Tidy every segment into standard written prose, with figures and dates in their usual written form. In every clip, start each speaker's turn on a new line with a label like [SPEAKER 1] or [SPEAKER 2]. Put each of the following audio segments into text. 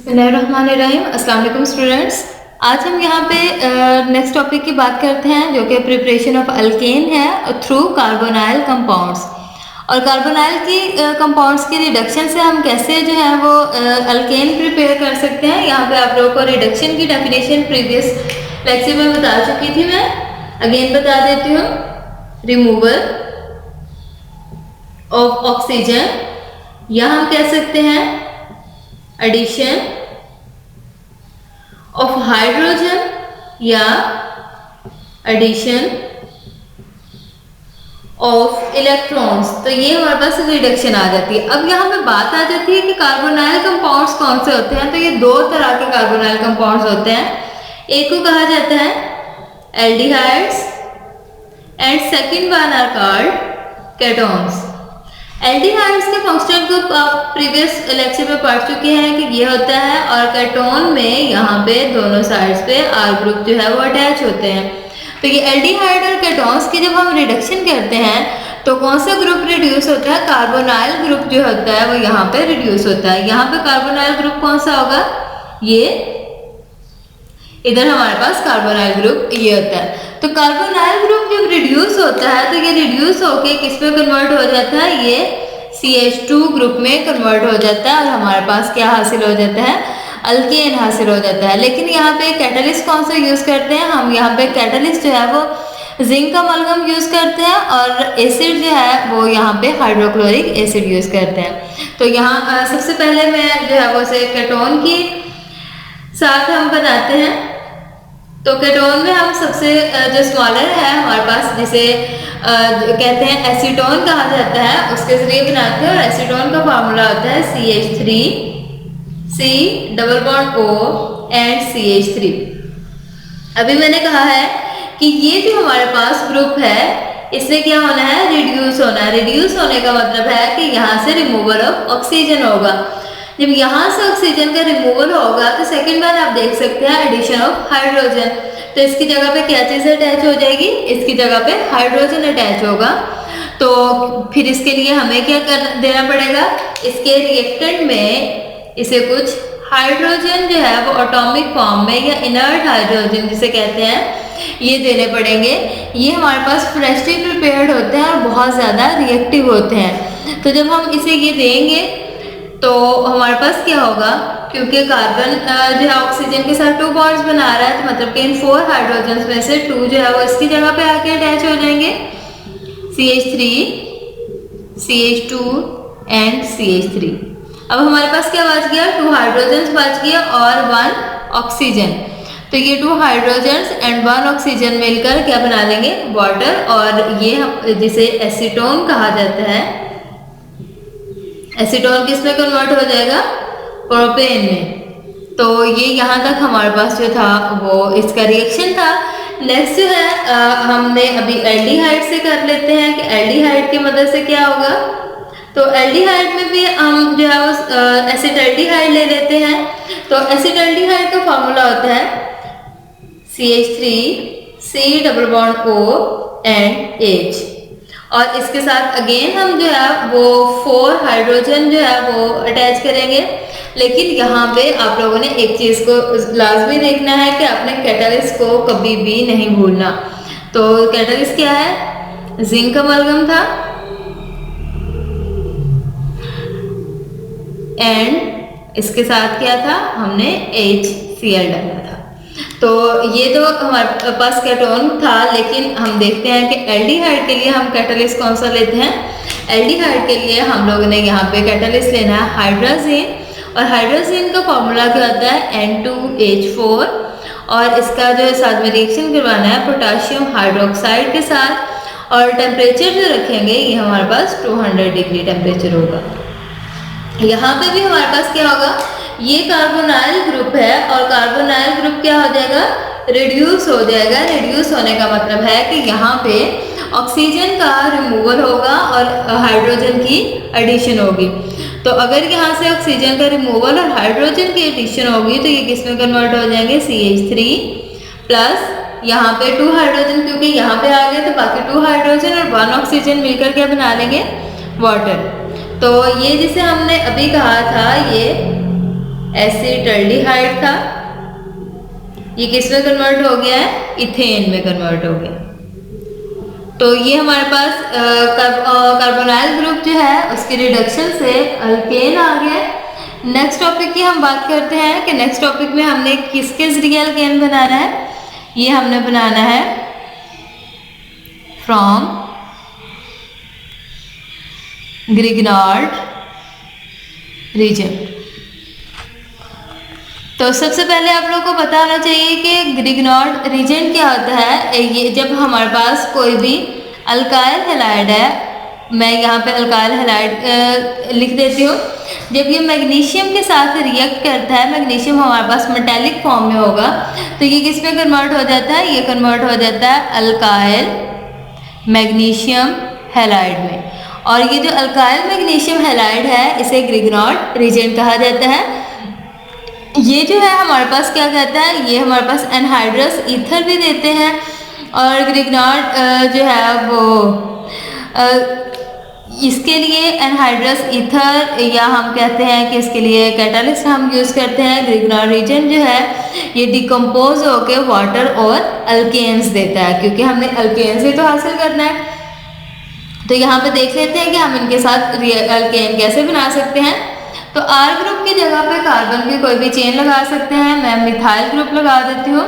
[SPEAKER 1] बिस्मिल्लाहिर्रहमानिर्रहीम। अस्सलाम वालेकुम स्टूडेंट्स। आज हम यहाँ पे नेक्स्ट टॉपिक की बात करते हैं जो कि प्रिपरेशन ऑफ अल्केन है थ्रू कार्बोनाइल कंपाउंड्स। और कार्बोनाइल की कंपाउंड्स की रिडक्शन से हम कैसे जो है वो अल्केन प्रिपेयर कर सकते हैं। यहाँ पे आप लोगों को रिडक्शन की डेफिनेशन प्रीवियस लेक्चर में बता चुकी थी, मैं अगेन बता देती हूँ। रिमूवल ऑफ ऑक्सीजन, या हम कह सकते हैं एडिशन ऑफ हाइड्रोजन या एडिशन ऑफ इलेक्ट्रॉन्स। तो ये हमारे पास रिडक्शन आ जाती है। अब यहाँ पे बात आ जाती है कि कार्बोनाइल कंपाउंड्स कौन से होते हैं। तो ये दो तरह के कार्बोनाइल कंपाउंड्स होते हैं। एक को कहा जाता है aldehydes and second one are called ketones. Aldehydes के फंक्शनल ग्रुप आप प्रीवियस लेक्चर में पढ़ चुके हैं कि ये होता है, और केटोन में यहाँ पे दोनों साइड्स पे आर ग्रुप जो है वो अटैच होते हैं। तो ये एल्डिहाइड और केटोन्स की जब हम रिडक्शन करते हैं तो कौन सा ग्रुप रिड्यूस होता है? कार्बोनाइल ग्रुप जो होता है वो यहाँ पे रिड्यूस होता है। यहाँ पे कार्बोनाइल ग्रुप कौन सा होगा? ये इधर हमारे पास कार्बोनाइल ग्रुप ये होता है। तो कार्बोनाइल ग्रुप जब रिड्यूस होता है तो ये रिड्यूस होके किस में कन्वर्ट हो जाता है? ये CH2 ग्रुप में कन्वर्ट हो जाता है और हमारे पास क्या हासिल हो जाता है? अल्केन हासिल हो जाता है। लेकिन यहाँ पे कैटलिस्ट कौन सा यूज करते हैं? हम यहाँ पे कैटलिस्ट जो है वो जिंक का अमलगम यूज करते हैं, और एसिड जो है वो यहाँ पे हाइड्रोक्लोरिक एसिड यूज करते हैं। तो यहाँ सबसे पहले मैं जो है वो से केटोन की साथ हम बनाते हैं। तो केटोन में हम सबसे जो स्मॉलर है हमारे पास, जिसे कहते हैं एसीटोन कहा जाता है, उसके जरिए बनाते हैं। और एसीटोन का फार्मूला होता है CH3 C double bond O and CH3। अभी मैंने कहा है कि ये जो हमारे पास ग्रुप है इसमें क्या होना है? रिड्यूस होना है। रिड्यूस होने का मतलब है कि यहाँ से रिमूवल ऑफ ऑक्सीजन होगा। जब यहाँ से ऑक्सीजन का रिमूवल होगा तो सेकंड बार आप देख सकते हैं एडिशन ऑफ हाइड्रोजन। तो इसकी जगह पे क्या चीज अटैच हो जाएगी? इसकी जगह पे हाइड्रोजन अटैच होगा। तो फिर इसके लिए हमें क्या कर देना पड़ेगा? इसके रिएक्टेंट में इसे कुछ हाइड्रोजन जो है वो एटॉमिक फॉर्म में या इनर्ट हाइड्रोजन जिसे कहते हैं ये देने पड़ेंगे। ये हमारे पास फ्रेशली प्रिपेयर्ड होते हैं और बहुत ज़्यादा रिएक्टिव होते हैं। तो जब हम इसे ये देंगे तो हमारे पास क्या होगा? क्योंकि कार्बन जो है ऑक्सीजन के साथ 2 बॉन्ड्स बना रहा है, तो मतलब कि इन 4 हाइड्रोजन में से 2 जो है वो इसकी जगह पे आके अटैच हो जाएंगे। CH3 CH2 and CH3। अब हमारे पास क्या बच गया? 2 हाइड्रोजन बच गया और 1 ऑक्सीजन। तो ये 2 हाइड्रोजन एंड 1 ऑक्सीजन मिलकर क्या बना लेंगे? वाटर। और ये जिसे एसीटोन कहा जाता है, एसीटोन किस में कन्वर्ट हो जाएगा? प्रोपेन में। तो ये यहाँ तक हमारे पास जो था वो इसका रिएक्शन था। नेक्स्ट जो है हमने अभी एल्डिहाइड से कर लेते हैं कि एल्डिहाइड की मदद से क्या होगा। तो एल्डिहाइड में भी हम जो है वो एसिटाल्डिहाइड ले लेते हैं। तो एसिटाल्डिहाइड का फॉर्मूला होता है CH3 C double bond O and H। और इसके साथ अगेन हम जो है वो 4 हाइड्रोजन जो है वो अटैच करेंगे। लेकिन यहाँ पे आप लोगों ने एक चीज़ को लाजमी देखना है कि आपने कैटलिस्ट को कभी भी नहीं भूलना। तो कैटलिस्ट क्या है? जिंक का अमलगम था एंड इसके साथ क्या था? हमने HCl डाला था। तो ये तो हमारे पास केटोन था। लेकिन हम देखते हैं कि एल्डिहाइड के लिए हम कैटलिस्ट कौन सा लेते हैं। एल्डिहाइड के लिए हम लोगों ने यहाँ पे कैटलिस्ट लेना है हाइड्रोजन। और हाइड्रोजन का फॉर्मूला क्या होता है? N2H4। और इसका जो साथ में रिएक्शन करवाना है पोटाशियम हाइड्रोक्साइड के साथ। और टेम्परेचर जो रखेंगे ये हमारे पास 200 डिग्री टेम्परेचर होगा। यहाँ पे भी हमारे पास क्या होगा? ये कार्बोनाइल ग्रुप है और कार्बोनाइल ग्रुप क्या हो जाएगा? रिड्यूस हो जाएगा। रिड्यूस होने का मतलब है कि यहाँ पे ऑक्सीजन का रिमूवल होगा और हाइड्रोजन की एडिशन होगी। तो अगर यहाँ से ऑक्सीजन का रिमूवल और हाइड्रोजन की एडिशन होगी तो ये किस में कन्वर्ट हो जाएंगे? CH3 प्लस यहाँ पे 2 हाइड्रोजन, क्योंकि यहाँ पे आ गए तो बाकी 2 हाइड्रोजन और 1 ऑक्सीजन मिलकर क्या बना लेंगे? वाटर। तो ये जिसे हमने अभी कहा था ये एसिटल्डिहाइड था, ये किस में कन्वर्ट हो गया है, इथेन में कन्वर्ट हो गया। तो ये हमारे पास कार्बोनाइल ग्रुप जो है उसके रिडक्शन से अल्केन आ गया। नेक्स्ट टॉपिक की हम बात करते हैं कि नेक्स्ट टॉपिक में हमने किसके जरिए अल्केन बनाना है। ये हमने बनाना है फ्रॉम ग्रिग्नार्ड रीजन। तो सबसे पहले आप लोगों को पता होना चाहिए कि ग्रिग्नार्ड रीजन क्या होता है। ये जब हमारे पास कोई भी अल्काइल हैलाइड है, मैं यहाँ पे अल्काइल हैलाइड लिख देती हूँ, जब ये मैग्नीशियम के साथ रिएक्ट करता है, मैग्नीशियम हमारे पास मेटालिक फॉर्म में होगा, तो ये किस में कन्वर्ट हो जाता है, ये कन्वर्ट हो जाता है अल्काइल मैग्नीशियम हैलाइड में। और ये जो अल्काइल मैग्नीशियम हैलाइड है इसे ग्रिग्नार्ड रीजन कहा जाता है। ये जो है हमारे पास क्या कहता है, ये हमारे पास एनहाइड्रस ईथर भी देते हैं। और ग्रिग्नार्ड जो है वो इसके लिए एनहाइड्रस ईथर, या हम कहते हैं कि इसके लिए कैटालिस्ट हम यूज़ करते हैं। ग्रिग्नार्ड रीजन जो है ये डिकम्पोज होकर वाटर और अल्केन्स देता है, क्योंकि हमने अल्केन्स ही तो हासिल करना है। तो यहाँ पे देख लेते हैं कि हम इनके साथ अल्केन कैसे बना सकते हैं। तो R ग्रुप की जगह पे कार्बन की कोई भी चेन लगा सकते हैं। मैं मिथाइल ग्रुप लगा देती हूँ,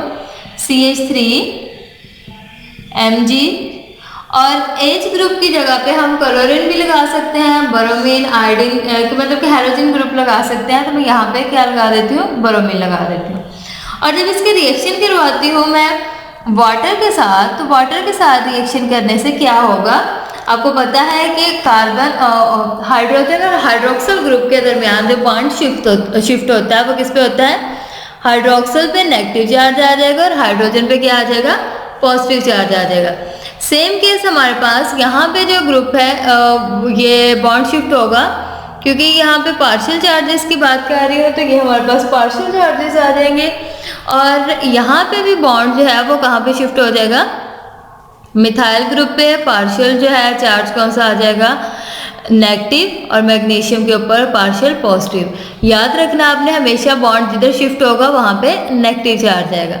[SPEAKER 1] CH3Mg। और H ग्रुप की जगह पे हम क्लोरीन भी लगा सकते हैं, ब्रोमीन, आयोडीन, मतलब कि हाइड्रोजन ग्रुप लगा सकते हैं। तो मैं यहाँ पे क्या लगा देती हूँ, ब्रोमीन लगा देती हूँ। और जब इसके रिएक्शन करवाती हूँ मैं वाटर के साथ, तो वाटर के साथ रिएक्शन करने से क्या होगा, आपको पता है कि कार्बन हाइड्रोजन और हाइड्रोक्सल ग्रुप के दरमियान जो बॉन्ड शिफ्ट होता है वो किस पे होता है, हाइड्रोक्सल पे नेगेटिव चार्ज आ जाएगा और हाइड्रोजन पे क्या आ जाएगा, पॉजिटिव चार्ज आ जाएगा। सेम केस हमारे पास यहाँ पे जो ग्रुप है ये बॉन्ड शिफ्ट होगा, क्योंकि यहाँ पे पार्शियल चार्जेस की बात कर रही हो तो ये हमारे पास पार्शियल चार्जेस आ जाएंगे। और यहाँ पे भी बॉन्ड जो है वो कहाँ पे शिफ्ट हो जाएगा, मिथाइल ग्रुप पे पार्शियल जो है चार्ज कौन सा आ जाएगा, नेगेटिव, और मैग्नीशियम के ऊपर पार्शियल पॉजिटिव। याद रखना आपने हमेशा बॉन्ड जिधर शिफ्ट होगा वहाँ पे नेगेटिव चार्ज आएगा।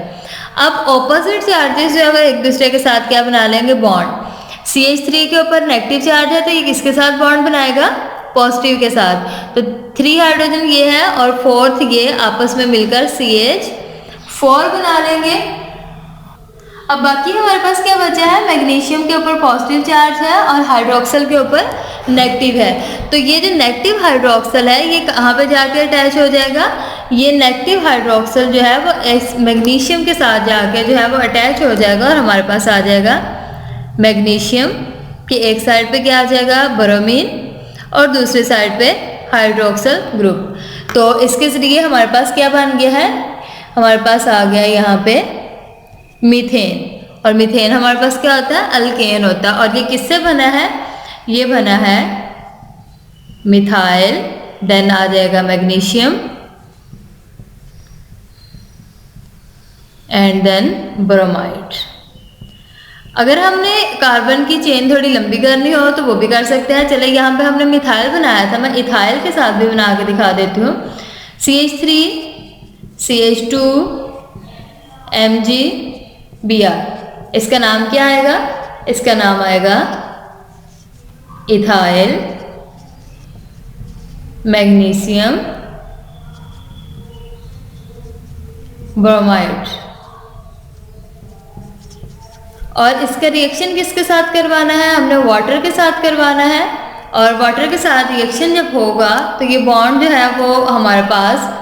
[SPEAKER 1] अब ऑपोजिट चार्जेस जो है एक दूसरे के साथ क्या बना लेंगे, बॉन्ड। CH3 के ऊपर नेगेटिव चार्ज है तो ये किसके साथ बॉन्ड बनाएगा, पॉजिटिव के साथ। तो 3 हाइड्रोजन ये है और 4th ये आपस में मिलकर CH4 बना लेंगे। अब बाकी हमारे पास क्या बचा है, मैग्नीशियम के ऊपर पॉजिटिव चार्ज है और हाइड्रोक्सल के ऊपर नेगेटिव है। तो ये जो नेगेटिव हाइड्रोक्सल है ये कहाँ पे जाके अटैच हो जाएगा, ये नेगेटिव हाइड्रोक्सल जो है वो मैग्नीशियम के साथ जाके जो है वो अटैच हो जाएगा और हमारे पास आ जाएगा मैग्नीशियम की एक साइड पे क्या आ जाएगा, ब्रोमीन, और दूसरी साइड पे हाइड्रोक्सल ग्रुप। तो इसके जरिए हमारे पास क्या बन गया है, हमारे पास आ गया यहाँ पे मीथेन। और मीथेन हमारे पास क्या होता है, अल्केन होता है। और ये किससे बना है, ये बना है मिथाइल, देन आ जाएगा मैग्नीशियम एंड देन ब्रोमाइड। अगर हमने कार्बन की चेन थोड़ी लंबी करनी हो तो वो भी कर सकते हैं। चले यहाँ पे हमने मिथाइल बनाया था, मैं इथाइल के साथ भी बना के दिखा देती हूँ। CH3 CH2 MgBr, इसका नाम क्या आएगा, इसका नाम आएगा इथाइल मैग्नीशियम ब्रोमाइड। और इसका रिएक्शन किसके साथ करवाना है, हमने वाटर के साथ करवाना है। और वाटर के साथ रिएक्शन जब होगा तो ये बॉन्ड जो है वो हमारे पास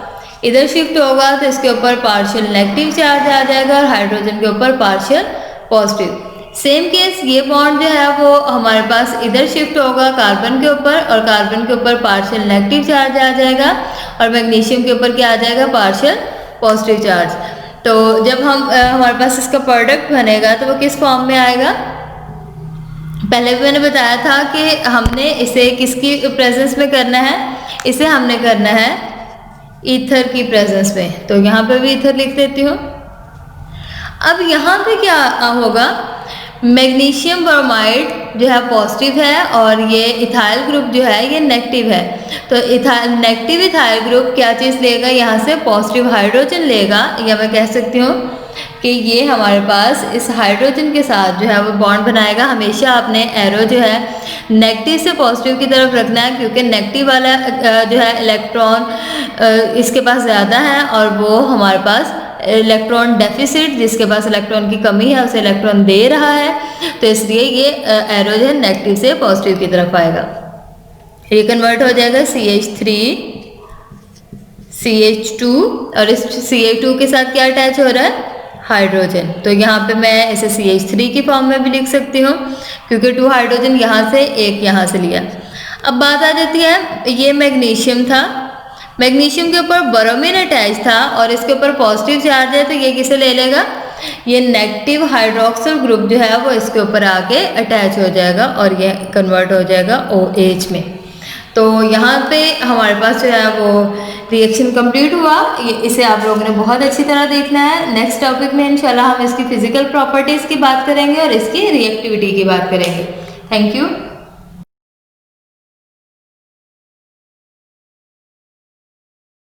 [SPEAKER 1] इधर शिफ्ट होगा, तो इसके ऊपर पार्शियल नेगेटिव चार्ज आ जाएगा और हाइड्रोजन के ऊपर पार्शियल पॉजिटिव। सेम केस ये बॉन्ड जो है वो हमारे पास इधर शिफ्ट होगा कार्बन के ऊपर, और कार्बन के ऊपर पार्शियल नेगेटिव चार्ज आ जाएगा और मैग्नीशियम के ऊपर क्या आ जाएगा, पार्शियल पॉजिटिव चार्ज। तो जब हमारे पास इसका प्रोडक्ट बनेगा तो वो किस फॉर्म में आएगा, पहले भी मैंने बताया था कि हमने इसे किसकी प्रेजेंस में करना है, इसे हमने करना है ईथर की प्रेजेंस में। तो यहाँ पे भी ईथर लिख देती हूँ। अब यहाँ पे क्या होगा, मैग्नीशियम ब्रोमाइड जो है पॉजिटिव है और ये इथाइल ग्रुप जो है ये नेगेटिव है। तो नेगेटिव इथाइल ग्रुप क्या चीज़ लेगा, यहाँ से पॉजिटिव हाइड्रोजन लेगा, या मैं कह सकती हूँ कि ये हमारे पास इस हाइड्रोजन के साथ जो है वो बॉन्ड बनाएगा। हमेशा अपने एरो जो है नेगेटिव से पॉजिटिव की तरफ रखना है, क्योंकि नेगेटिव वाला जो है इलेक्ट्रॉन इसके पास ज़्यादा है और वो हमारे पास इलेक्ट्रॉन डेफिसिट, जिसके पास इलेक्ट्रॉन की कमी है, उसे इलेक्ट्रॉन दे रहा है, तो इसलिए ये एरो जो है नेगेटिव से पॉजिटिव की तरफ आएगा। ये कन्वर्ट हो जाएगा CH3 CH2 और इस CH2 के साथ क्या अटैच हो रहा है, हाइड्रोजन। तो यहाँ पे मैं इसे CH3 की फॉर्म में भी लिख सकती हूँ, क्योंकि 2 हाइड्रोजन यहाँ से, एक यहाँ से लिया। अब बात आ जाती है, ये मैग्नीशियम था, मैग्नीशियम के ऊपर बोरोमीन अटैच था और इसके ऊपर पॉजिटिव चार्ज है, तो ये किसे ले लेगा, ये नेगेटिव हाइड्रोक्सिल ग्रुप जो है वो इसके ऊपर आके अटैच हो जाएगा और ये कन्वर्ट हो जाएगा OH में। तो यहाँ पे हमारे पास जो है वो रिएक्शन कंप्लीट हुआ। इसे आप लोगों ने बहुत अच्छी तरह देखना है। नेक्स्ट टॉपिक में इंशाल्लाह हम इसकी फिजिकल प्रॉपर्टीज़ की बात करेंगे और इसकी रिएक्टिविटी की बात करेंगे। Thank you.